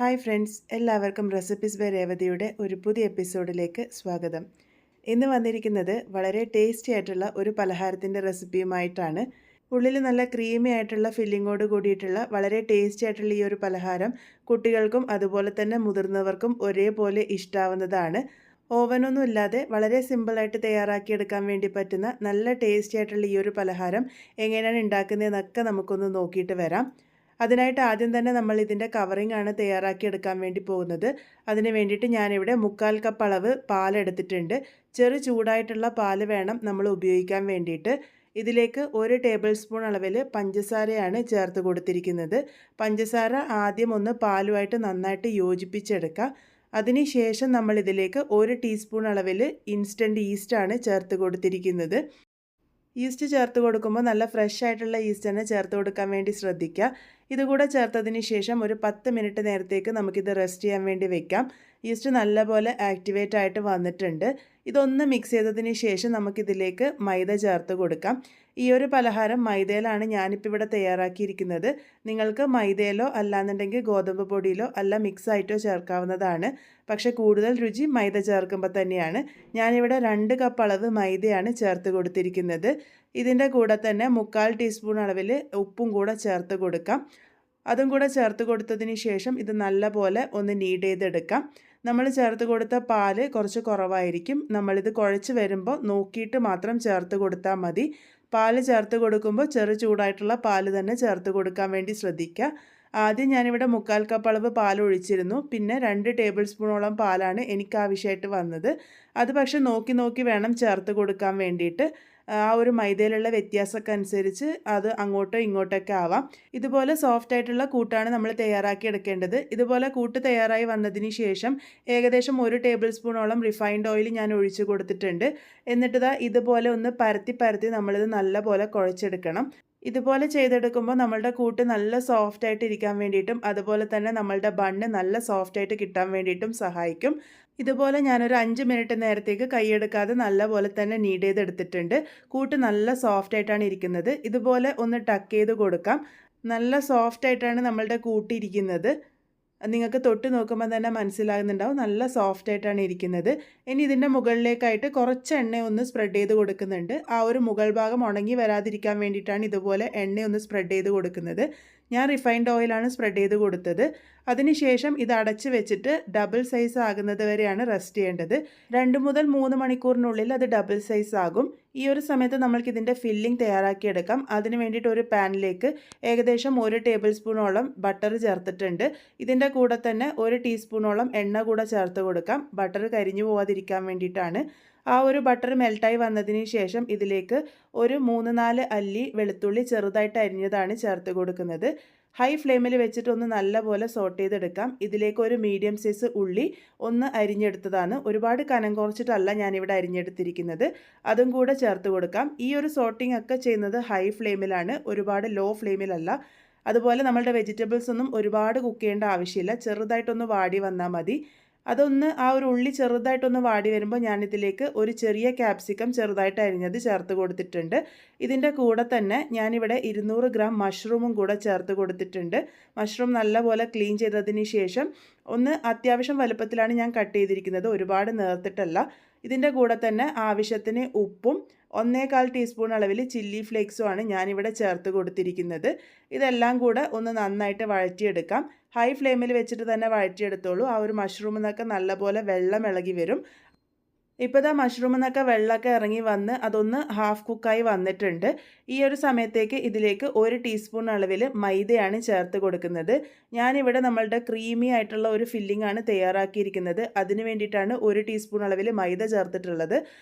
Hi friends, എല്ലാവർക്കും recipes by രേവതിയുടെ ഒരു പുതിയ എപ്പിസോഡിലേക്ക് സ്വാഗതം. ഇന്ന് വന്നിരിക്കുന്നത് വളരെ ടേസ്റ്റി ആയിട്ടുള്ള ഒരു പലഹാരത്തിൻ്റെ റെസിപ്പിയുമായിട്ടാണ്. ഉള്ളിൽ നല്ല ക്രീമി ആയിട്ടുള്ള ഫില്ലിങ്ങോട് കൂടിയിട്ടുള്ള വളരെ ടേസ്റ്റി ആയിട്ടുള്ള ഈ ഒരു പലഹാരം കുട്ടികൾക്കും അതുപോലെ തന്നെ മുതിർന്നവർക്കും ഒരേപോലെ ഇഷ്ടാവുന്നതാണ്. ഓവനൊന്നും ഇല്ലാതെ വളരെ സിമ്പിളായിട്ട് തയ്യാറാക്കിയെടുക്കാൻ വേണ്ടി പറ്റുന്ന നല്ല ടേസ്റ്റി ആയിട്ടുള്ള ഈ ഒരു പലഹാരം എങ്ങനെയാണ് ഉണ്ടാക്കുന്നതെന്നൊക്കെ നമുക്കൊന്ന് നോക്കിയിട്ട് വരാം. അതിനായിട്ട് ആദ്യം തന്നെ നമ്മൾ ഇതിൻ്റെ കവറിംഗ് ആണ് തയ്യാറാക്കിയെടുക്കാൻ വേണ്ടി പോകുന്നത്. അതിന് വേണ്ടിയിട്ട് ഞാനിവിടെ 1/4 കപ്പ് അളവ് പാലെടുത്തിട്ടുണ്ട്. ചെറു ചൂടായിട്ടുള്ള പാൽ വേണം നമ്മൾ ഉപയോഗിക്കാൻ വേണ്ടിയിട്ട്. ഇതിലേക്ക് 1 ടേബിൾ സ്പൂൺ അളവിൽ പഞ്ചസാരയാണ് ചേർത്ത് കൊടുത്തിരിക്കുന്നത്. പഞ്ചസാര ആദ്യം ഒന്ന് പാലുമായിട്ട് നന്നായിട്ട് യോജിപ്പിച്ചെടുക്കുക. അതിനുശേഷം നമ്മൾ ഇതിലേക്ക് 1 ടീസ്പൂൺ അളവിൽ ഇൻസ്റ്റൻറ്റ് ഈസ്റ്റാണ് ചേർത്ത് കൊടുത്തിരിക്കുന്നത്. ഈസ്റ്റ് ചേർത്ത് കൊടുക്കുമ്പോൾ നല്ല ഫ്രഷ് ആയിട്ടുള്ള ഈസ്റ്റ് തന്നെ ചേർത്ത് കൊടുക്കാൻ വേണ്ടി ശ്രദ്ധിക്കുക. ഇതുകൂടെ ചേർത്തതിന് ശേഷം ഒരു 10 മിനിറ്റ് നേരത്തേക്ക് നമുക്കിത് റെസ്റ്റ് ചെയ്യാൻ വേണ്ടി വെക്കാം. ഈസ്റ്റ് നല്ലപോലെ ആക്ടിവേറ്റ് ആയിട്ട് വന്നിട്ടുണ്ട്. ഇതൊന്ന് മിക്സ് ചെയ്തതിന് ശേഷം നമുക്കിതിലേക്ക് മൈദ ചേർത്ത് കൊടുക്കാം. ഈ ഒരു പലഹാരം മൈദയിലാണ് ഞാനിപ്പോൾ ഇവിടെ തയ്യാറാക്കിയിരിക്കുന്നത്. നിങ്ങൾക്ക് മൈദയിലോ അല്ലാന്നുണ്ടെങ്കിൽ ഗോതമ്പ് പൊടിയിലോ അല്ല മിക്സായിട്ടോ ചേർക്കാവുന്നതാണ്. പക്ഷേ കൂടുതൽ രുചി മൈദ ചേർക്കുമ്പോൾ തന്നെയാണ്. ഞാനിവിടെ 2 കപ്പ് അളവ് മൈദയാണ് ചേർത്ത് കൊടുത്തിരിക്കുന്നത്. ഇതിൻ്റെ കൂടെ തന്നെ 1/4 ടീസ്പൂൺ അളവിൽ ഉപ്പും കൂടെ ചേർത്ത് കൊടുക്കാം. അതും കൂടെ ചേർത്ത് കൊടുത്തതിന് ശേഷം ഇത് നല്ലപോലെ ഒന്ന് നീഡ് ചെയ്തെടുക്കാം. നമ്മൾ ചേർത്ത് കൊടുത്ത പാല് കുറച്ച് കുറവായിരിക്കും. നമ്മളിത് കുഴച്ച് വരുമ്പോൾ നോക്കിയിട്ട് മാത്രം ചേർത്ത് കൊടുത്താൽ മതി. പാല് ചേർത്ത് കൊടുക്കുമ്പോൾ ചെറു ചൂടായിട്ടുള്ള പാല് തന്നെ ചേർത്ത് കൊടുക്കാൻ വേണ്ടി ശ്രദ്ധിക്കുക. ആദ്യം ഞാനിവിടെ 1/4 കപ്പ് അളവ് പാൽ ഒഴിച്ചിരുന്നു. പിന്നെ 2 ടേബിൾ സ്പൂണോളം പാലാണ് എനിക്ക് ആവശ്യമായിട്ട് വന്നത്. അത് പക്ഷേ നോക്കി നോക്കി വേണം ചേർത്ത് കൊടുക്കാൻ വേണ്ടിയിട്ട്. ആ ഒരു മൈദയിലുള്ള വ്യത്യാസമൊക്കെ അനുസരിച്ച് അത് അങ്ങോട്ടോ ഇങ്ങോട്ടൊക്കെ ആവാം. ഇതുപോലെ സോഫ്റ്റ് ആയിട്ടുള്ള കൂട്ടാണ് നമ്മൾ തയ്യാറാക്കി എടുക്കേണ്ടത്. ഇതുപോലെ കൂട്ട് തയ്യാറായി വന്നതിന് ശേഷം ഏകദേശം 1 ടേബിൾ സ്പൂണോളം റിഫൈൻഡ് ഓയിൽ ഞാൻ ഒഴിച്ച് കൊടുത്തിട്ടുണ്ട്. എന്നിട്ട് ഇതുപോലെ ഒന്ന് പരത്തി നമ്മളിത് നല്ലപോലെ കുഴച്ചെടുക്കണം. ഇതുപോലെ ചെയ്തെടുക്കുമ്പോൾ നമ്മളുടെ കൂട്ട് നല്ല സോഫ്റ്റ് ആയിട്ട് ഇരിക്കാൻ വേണ്ടിയിട്ടും അതുപോലെ തന്നെ നമ്മളുടെ ബണ്ണ് നല്ല സോഫ്റ്റ് ആയിട്ട് കിട്ടാൻ വേണ്ടിയിട്ടും സഹായിക്കും. ഇതുപോലെ ഞാനൊരു 5 മിനിറ്റ് നേരത്തേക്ക് കൈയെടുക്കാതെ നല്ലപോലെ തന്നെ നീഡ് ചെയ്തെടുത്തിട്ടുണ്ട്. കൂട്ട് നല്ല സോഫ്റ്റ് ആയിട്ടാണ് ഇരിക്കുന്നത്. ഇതുപോലെ ഒന്ന് ടക്ക് ചെയ്ത് കൊടുക്കാം. നല്ല സോഫ്റ്റ് ആയിട്ടാണ് നമ്മളുടെ കൂട്ടിരിക്കുന്നത്. നിങ്ങൾക്ക് തൊട്ട് നോക്കുമ്പോൾ തന്നെ മനസ്സിലാകുന്നുണ്ടാവും നല്ല സോഫ്റ്റ് ആയിട്ടാണ് ഇരിക്കുന്നത്. ഇനി ഇതിൻ്റെ മുകളിലേക്കായിട്ട് കുറച്ച് എണ്ണ ഒന്ന് സ്പ്രെഡ് ചെയ്ത് കൊടുക്കുന്നുണ്ട്. ആ ഒരു മുകൾ ഭാഗം ഉണങ്ങി വരാതിരിക്കാൻ വേണ്ടിയിട്ടാണ് ഇതുപോലെ എണ്ണ ഒന്ന് സ്പ്രെഡ് ചെയ്ത് കൊടുക്കുന്നത്. ഞാൻ റിഫൈൻഡ് ഓയിലാണ് സ്പ്രെഡ് ചെയ്ത് കൊടുത്തത്. അതിനുശേഷം ഇത് അടച്ച് വെച്ചിട്ട് ഡബിൾ സൈസ് ആകുന്നത് വരെയാണ് റെസ്റ്റ് ചെയ്യേണ്ടത്. 2 മുതൽ 3 മണിക്കൂറിനുള്ളിൽ അത് ഡബിൾ സൈസ് ആകും. ഈ ഒരു സമയത്ത് നമ്മൾക്ക് ഇതിൻ്റെ ഫില്ലിംഗ് തയ്യാറാക്കിയെടുക്കാം. അതിന് വേണ്ടിയിട്ട് ഒരു പാനിലേക്ക് ഏകദേശം 1 ടേബിൾ സ്പൂണോളം ബട്ടർ ചേർത്തിട്ടുണ്ട്. ഇതിൻ്റെ കൂടെ തന്നെ 1 ടീസ്പൂണോളം എണ്ണ കൂടെ ചേർത്ത് കൊടുക്കാം. ബട്ടർ കരിഞ്ഞു പോവാതിരിക്കാൻ വേണ്ടിയിട്ടാണ്. ആ ഒരു ബട്ടർ മെൽട്ടായി വന്നതിന് ശേഷം ഇതിലേക്ക് ഒരു 3-4 അല്ലി വെളുത്തുള്ളി ചെറുതായിട്ട് അരിഞ്ഞതാണ് ചേർത്ത് കൊടുക്കുന്നത്. ഹൈ ഫ്ലെയിമിൽ വെച്ചിട്ട് ഒന്ന് നല്ലപോലെ സോട്ട് ചെയ്തെടുക്കാം. ഇതിലേക്ക് ഒരു മീഡിയം സൈസ് ഉള്ളി ഒന്ന് അരിഞ്ഞെടുത്തതാണ്. ഒരുപാട് കനം കുറച്ചിട്ടല്ല ഞാനിവിടെ അരിഞ്ഞെടുത്തിരിക്കുന്നത്. അതും കൂടെ ചേർത്ത് കൊടുക്കാം. ഈ ഒരു സോട്ടിംഗ് ഒക്കെ ചെയ്യുന്നത് ഹൈ ഫ്ലെയിമിലാണ്, ഒരുപാട് ലോ ഫ്ലെയിമിലല്ല. അതുപോലെ നമ്മളുടെ വെജിറ്റബിൾസ് ഒന്നും ഒരുപാട് കുക്ക് ചെയ്യേണ്ട ആവശ്യമില്ല. ചെറുതായിട്ടൊന്ന് വാടി വന്നാൽ മതി. അതൊന്ന് ആ ഒരു ഉള്ളി ചെറുതായിട്ടൊന്ന് വാടി വരുമ്പോൾ ഞാനിതിലേക്ക് ഒരു ചെറിയ ക്യാപ്സിക്കം ചെറുതായിട്ട് അരിഞ്ഞത് ചേർത്ത് കൊടുത്തിട്ടുണ്ട്. ഇതിൻ്റെ കൂടെ തന്നെ ഞാനിവിടെ 200 ഗ്രാം മഷ്റൂമും കൂടെ ചേർത്ത് കൊടുത്തിട്ടുണ്ട്. മഷ്റൂം നല്ലപോലെ ക്ലീൻ ചെയ്തതിന് ശേഷം ഒന്ന് അത്യാവശ്യം വലുപ്പത്തിലാണ് ഞാൻ കട്ട് ചെയ്തിരിക്കുന്നത്, ഒരുപാട് നേർത്തിട്ടല്ല. ഇതിൻ്റെ കൂടെ തന്നെ ആവശ്യത്തിന് ഉപ്പും 1/4 ടീസ്പൂൺ അളവിൽ ചില്ലി ഫ്ലേക്സുമാണ് ഞാനിവിടെ ചേർത്ത് കൊടുത്തിരിക്കുന്നത്. ഇതെല്ലാം കൂടെ ഒന്ന് നന്നായിട്ട് വഴറ്റിയെടുക്കാം. ഹൈ ഫ്ലെയിമിൽ വെച്ചിട്ട് തന്നെ വഴറ്റിയെടുത്തോളൂ. ആ ഒരു മഷ്റൂമിൽ നിന്നൊക്കെ നല്ലപോലെ വെള്ളം ഇളകി വരും. ഇപ്പോൾ മഷ്റൂമിൽ നിന്നൊക്കെ വെള്ളമൊക്കെ ഇറങ്ങി വന്ന് അതൊന്ന് ഹാഫ് കുക്കായി വന്നിട്ടുണ്ട്. ഈ ഒരു സമയത്തേക്ക് ഇതിലേക്ക് 1 ടീസ്പൂൺ അളവിൽ മൈദയാണ് ചേർത്ത് കൊടുക്കുന്നത്. ഞാനിവിടെ നമ്മളുടെ ക്രീമി ആയിട്ടുള്ള ഒരു ഫില്ലിംഗ് ആണ് തയ്യാറാക്കിയിരിക്കുന്നത്. അതിന് വേണ്ടിയിട്ടാണ് 1 ടീസ്പൂൺ അളവിൽ മൈദ ചേർത്തിട്ടുള്ളത്.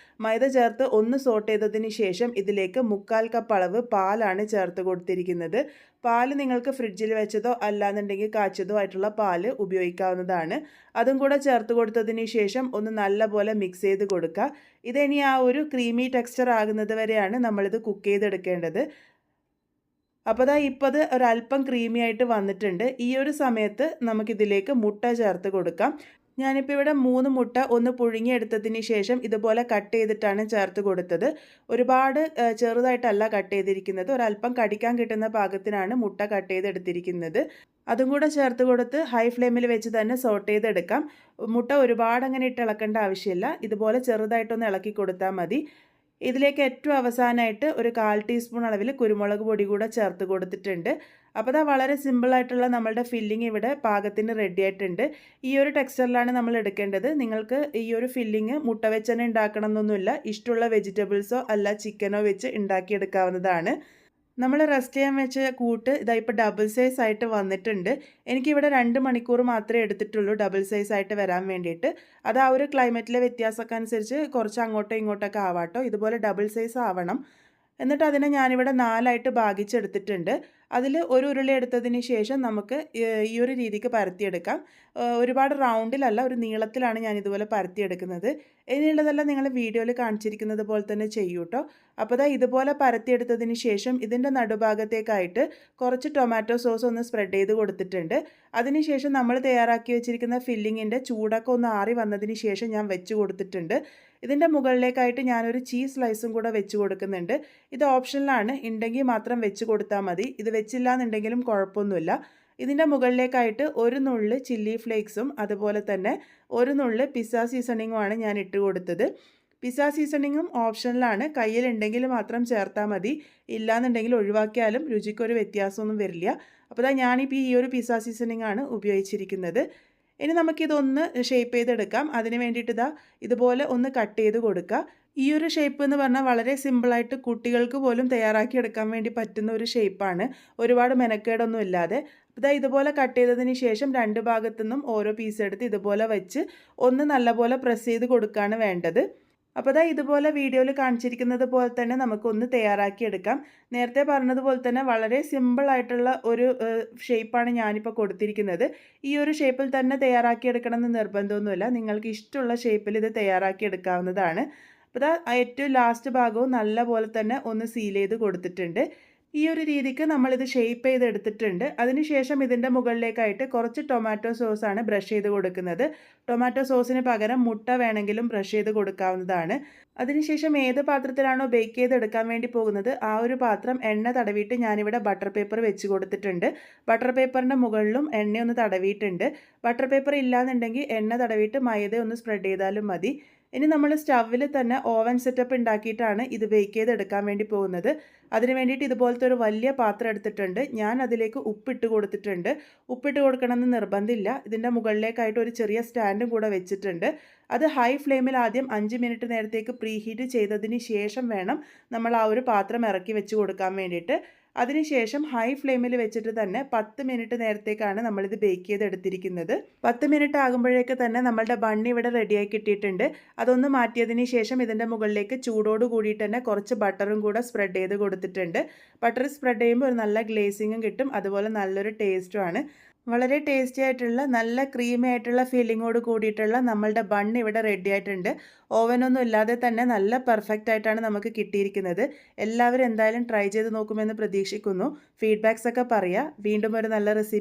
മൈദ ചേർത്ത് ഒന്ന് സോട്ട് ചെയ്തതിന് ശേഷം ഇതിലേക്ക് 1/4 കപ്പ് അളവ് പാലാണ് ചേർത്ത് കൊടുത്തിരിക്കുന്നത്. പാല് നിങ്ങൾക്ക് ഫ്രിഡ്ജിൽ വെച്ചതോ അല്ലാന്നുണ്ടെങ്കിൽ കാച്ചതോ ആയിട്ടുള്ള പാല് ഉപയോഗിക്കാവുന്നതാണ്. അതും കൂടെ ചേർത്ത് കൊടുത്തതിന് ശേഷം ഒന്ന് നല്ലപോലെ മിക്സ് ചെയ്ത് കൊടുക്കുക. ഇതിനി ആ ഒരു ക്രീമി ടെക്സ്ചർ ആകുന്നത് വരെയാണ് നമ്മളിത് കുക്ക് ചെയ്തെടുക്കേണ്ടത്. അപ്പോൾ ഇപ്പോൾ അത് ഒരല്പം ക്രീമി ആയിട്ട് വന്നിട്ടുണ്ട്. ഈ ഒരു സമയത്ത് നമുക്കിതിലേക്ക് മുട്ട ചേർത്ത് കൊടുക്കാം. ഞാനിപ്പോൾ ഇവിടെ 3 മുട്ട ഒന്ന് പുഴുങ്ങിയെടുത്തതിന് ശേഷം ഇതുപോലെ കട്ട് ചെയ്തിട്ടാണ് ചേർത്ത് കൊടുത്തത്. ഒരുപാട് ചെറുതായിട്ടല്ല കട്ട് ചെയ്തിരിക്കുന്നത്. ഒരല്പം കടിക്കാൻ കിട്ടുന്ന പാകത്തിനാണ് മുട്ട കട്ട് ചെയ്തെടുത്തിരിക്കുന്നത്. അതും കൂടെ ചേർത്ത് കൊടുത്ത് ഹൈ ഫ്ലെയിമിൽ വെച്ച് തന്നെ സോട്ട് ചെയ്തെടുക്കാം. മുട്ട ഒരുപാട് അങ്ങനെ ഇട്ട് ഇളക്കേണ്ട ആവശ്യമില്ല. ഇതുപോലെ ചെറുതായിട്ടൊന്ന് ഇളക്കി കൊടുത്താൽ മതി. ഇതിലേക്ക് ഏറ്റവും അവസാനമായിട്ട് ഒരു 1/4 ടീസ്പൂൺ അളവിൽ കുരുമുളക് പൊടി കൂടെ ചേർത്ത് കൊടുത്തിട്ടുണ്ട്. അപ്പോൾ ദാ വളരെ സിമ്പിളായിട്ടുള്ള നമ്മളുടെ ഫില്ലിംഗ് ഇവിടെ പാകത്തിന് റെഡി ആയിട്ടുണ്ട്. ഈ ഒരു ടെക്സ്ചറിലാണ് നമ്മൾ എടുക്കേണ്ടത്. നിങ്ങൾക്ക് ഈ ഒരു ഫില്ലിംഗ് മുട്ട വെച്ച് തന്നെ ഉണ്ടാക്കണം എന്നൊന്നുമില്ല. ഇഷ്ടമുള്ള വെജിറ്റബിൾസോ അല്ല ചിക്കനോ വെച്ച് ഉണ്ടാക്കിയെടുക്കാവുന്നതാണ്. നമ്മൾ റെസ്റ്റ് ചെയ്യാൻ വെച്ച കൂട്ട് ഇതാ ഇപ്പോൾ ഡബിൾ സൈസ് ആയിട്ട് വന്നിട്ടുണ്ട്. എനിക്കിവിടെ 2 മണിക്കൂർ മാത്രമേ എടുത്തിട്ടുള്ളൂ ഡബിൾ സൈസ് ആയിട്ട് വരാൻ വേണ്ടിയിട്ട്. അത് ആ ഒരു ക്ലൈമറ്റിലെ വ്യത്യാസമൊക്കെ അനുസരിച്ച് കുറച്ച് അങ്ങോട്ടോ ഇങ്ങോട്ടൊക്കെ ആവാട്ടോ. ഇതുപോലെ ഡബിൾ സൈസ് ആവണം. എന്നിട്ട് അതിനെ ഞാനിവിടെ 4ആയിട്ട് ഭാഗിച്ചെടുത്തിട്ടുണ്ട്. അതിൽ ഒരു ഉരുളി എടുത്തതിന് ശേഷം നമുക്ക് ഈ ഒരു രീതിക്ക് പരത്തിയെടുക്കാം. ഒരുപാട് റൗണ്ടിലല്ല, ഒരു നീളത്തിലാണ് ഞാൻ ഇതുപോലെ പരത്തിയെടുക്കുന്നത്. ഇനിയുള്ളതെല്ലാം നിങ്ങൾ വീഡിയോയിൽ കാണിച്ചിരിക്കുന്നത് പോലെ തന്നെ ചെയ്യൂ കേട്ടോ. അപ്പോൾ ദാ ഇതുപോലെ പരത്തിയെടുത്തതിന് ശേഷം ഇതിൻ്റെ നടുഭാഗത്തേക്കായിട്ട് കുറച്ച് ടൊമാറ്റോ സോസ് ഒന്ന് സ്പ്രെഡ് ചെയ്ത് കൊടുത്തിട്ടുണ്ട്. അതിനുശേഷം നമ്മൾ തയ്യാറാക്കി വെച്ചിരിക്കുന്ന ഫില്ലിങ്ങിൻ്റെ ചൂടൊക്കെ ഒന്ന് ആറി വന്നതിന് ശേഷം ഞാൻ വെച്ച് കൊടുത്തിട്ടുണ്ട്. ഇതിൻ്റെ മുകളിലേക്കായിട്ട് ഞാനൊരു ചീസ് സ്ലൈസും കൂടെ വെച്ച് കൊടുക്കുന്നുണ്ട്. ഇത് ഓപ്ഷനിലാണ്, ഉണ്ടെങ്കിൽ മാത്രം വെച്ച് കൊടുത്താൽ മതി. ഇത് വെച്ചില്ല എന്നുണ്ടെങ്കിലും കുഴപ്പമൊന്നുമില്ല. ഇതിൻ്റെ മുകളിലേക്കായിട്ട് ഒരു നുള്ള് ചില്ലി ഫ്ലേക്സും അതുപോലെ തന്നെ ഒരു നുള്ള് പിസ്സ സീസണിങ്ങുമാണ് ഞാൻ ഇട്ട് കൊടുത്തത്. പിസ്സ സീസണിങ്ങും ഓപ്ഷനിലാണ്, കയ്യിലുണ്ടെങ്കിൽ മാത്രം ചേർത്താൽ മതി. ഇല്ലയെന്നുണ്ടെങ്കിൽ ഒഴിവാക്കിയാലും രുചിക്കൊരു വ്യത്യാസമൊന്നും വരില്ല. അപ്പോൾ ഞാനിപ്പോൾ ഈ ഒരു പിസ്സ സീസണിങ് ആണ് ഉപയോഗിച്ചിരിക്കുന്നത്. ഇനി നമുക്കിതൊന്ന് ഷേപ്പ് ചെയ്തെടുക്കാം. അതിന് വേണ്ടിയിട്ട് ഇതുപോലെ ഒന്ന് കട്ട് ചെയ്ത് കൊടുക്കുക. ഈ ഒരു ഷേപ്പ് എന്ന് പറഞ്ഞാൽ വളരെ സിമ്പിളായിട്ട് കുട്ടികൾക്ക് പോലും തയ്യാറാക്കി എടുക്കാൻ വേണ്ടി പറ്റുന്ന ഒരു ഷേപ്പാണ്, ഒരുപാട് മെനക്കേടൊന്നും ഇല്ലാതെ. ഇതുപോലെ കട്ട് ചെയ്തതിന് ശേഷം 2 ഭാഗത്തു നിന്നും ഓരോ പീസ് എടുത്ത് ഇതുപോലെ വെച്ച് ഒന്ന് നല്ലപോലെ പ്രസ് ചെയ്ത് കൊടുക്കുകയാണ് വേണ്ടത്. അപ്പോൾ ഇതുപോലെ വീഡിയോയിൽ കാണിച്ചിരിക്കുന്നത് പോലെ തന്നെ നമുക്കൊന്ന് തയ്യാറാക്കി എടുക്കാം. നേരത്തെ പറഞ്ഞതുപോലെ തന്നെ വളരെ സിമ്പിളായിട്ടുള്ള ഒരു ഷേപ്പാണ് ഞാനിപ്പോൾ കൊടുത്തിരിക്കുന്നത്. ഈ ഒരു ഷേപ്പിൽ തന്നെ തയ്യാറാക്കി എടുക്കണമെന്ന് നിർബന്ധമൊന്നുമില്ല. നിങ്ങൾക്ക് ഇഷ്ടമുള്ള ഷേപ്പിൽ ഇത് തയ്യാറാക്കി എടുക്കാവുന്നതാണ്. അപ്പോൾ ഏറ്റവും ലാസ്റ്റ് ഭാഗവും നല്ല പോലെ തന്നെ ഒന്ന് സീൽ ചെയ്ത് കൊടുത്തിട്ടുണ്ട്. ഈ ഒരു രീതിക്ക് നമ്മളിത് ഷേപ്പ് ചെയ്തെടുത്തിട്ടുണ്ട്. അതിനുശേഷം ഇതിൻ്റെ മുകളിലേക്കായിട്ട് കുറച്ച് ടൊമാറ്റോ സോസാണ് ബ്രഷ് ചെയ്ത് കൊടുക്കുന്നത്. ടൊമാറ്റോ സോസിന് പകരം മുട്ട വേണമെങ്കിലും ബ്രഷ് ചെയ്ത് കൊടുക്കാവുന്നതാണ്. അതിനുശേഷം ഏത് പാത്രത്തിലാണോ ബേക്ക് ചെയ്തെടുക്കാൻ വേണ്ടി പോകുന്നത് ആ ഒരു പാത്രം എണ്ണ തടവിയിട്ട് ഞാനിവിടെ ബട്ടർ പേപ്പർ വെച്ച് കൊടുത്തിട്ടുണ്ട്. ബട്ടർ പേപ്പറിൻ്റെ മുകളിലും എണ്ണയൊന്ന് തടവിയിട്ടുണ്ട്. ബട്ടർ പേപ്പർ ഇല്ലാന്നുണ്ടെങ്കിൽ എണ്ണ തടവിയിട്ട് മൈദ ഒന്ന് സ്പ്രെഡ് ചെയ്താലും മതി. ഇനി നമ്മൾ സ്റ്റൗവിൽ തന്നെ ഓവൻ സെറ്റപ്പ് ഉണ്ടാക്കിയിട്ടാണ് ഇത് ബേക്ക് ചെയ്തെടുക്കാൻ വേണ്ടി പോകുന്നത്. അതിന് വേണ്ടിയിട്ട് ഇതുപോലത്തെ ഒരു വലിയ പാത്രം എടുത്തിട്ടുണ്ട്. ഞാൻ അതിലേക്ക് ഉപ്പിട്ട് കൊടുത്തിട്ടുണ്ട്. ഉപ്പിട്ട് കൊടുക്കണമെന്ന് നിർബന്ധമില്ല. ഇതിൻ്റെ മുകളിലേക്കായിട്ട് ഒരു ചെറിയ സ്റ്റാൻഡും കൂടെ വെച്ചിട്ടുണ്ട്. അത് ഹൈ ഫ്ലെയിമിൽ ആദ്യം 5 മിനിറ്റ് നേരത്തേക്ക് പ്രീഹീറ്റ് ചെയ്തതിന് ശേഷം വേണം നമ്മൾ ആ ഒരു പാത്രം ഇറക്കി വെച്ച് കൊടുക്കാൻ വേണ്ടിയിട്ട്. അതിനുശേഷം ഹൈ ഫ്ലെയിമിൽ വെച്ചിട്ട് തന്നെ 10 മിനിറ്റ് നേരത്തേക്കാണ് നമ്മളിത് ബേക്ക് ചെയ്തെടുത്തിരിക്കുന്നത്. 10 മിനിറ്റ് ആകുമ്പോഴേക്ക് തന്നെ നമ്മളുടെ ബണ്ണ് ഇവിടെ റെഡിയായി കിട്ടിയിട്ടുണ്ട്. അതൊന്ന് മാറ്റിയതിന് ശേഷം ഇതിൻ്റെ മുകളിലേക്ക് ചൂടോട് കൂടിയിട്ട് തന്നെ കുറച്ച് ബട്ടറും കൂടെ സ്പ്രെഡ് ചെയ്ത് കൊടുത്തിട്ടുണ്ട്. ബട്ടർ സ്പ്രെഡ് ചെയ്യുമ്പോൾ ഒരു നല്ല ഗ്ലേസിങ്ങും കിട്ടും, അതുപോലെ നല്ലൊരു ടേസ്റ്റുമാണ്. വളരെ ടേസ്റ്റി ആയിട്ടുള്ള നല്ല ക്രീമി ആയിട്ടുള്ള ഫീലിങ്ങോട് കൂടിയിട്ടുള്ള നമ്മളുടെ ബണ്ണ് ഇവിടെ റെഡി ആയിട്ടുണ്ട്. ഓവനൊന്നും ഇല്ലാതെ തന്നെ നല്ല പെർഫെക്റ്റ് ആയിട്ടാണ് നമുക്ക് കിട്ടിയിരിക്കുന്നത്. എല്ലാവരും എന്തായാലും ട്രൈ ചെയ്ത് നോക്കുമെന്ന് പ്രതീക്ഷിക്കുന്നു. ഫീഡ്ബാക്സ് ഒക്കെ പറയുക. വീണ്ടും ഒരു നല്ല റെസിപ്പി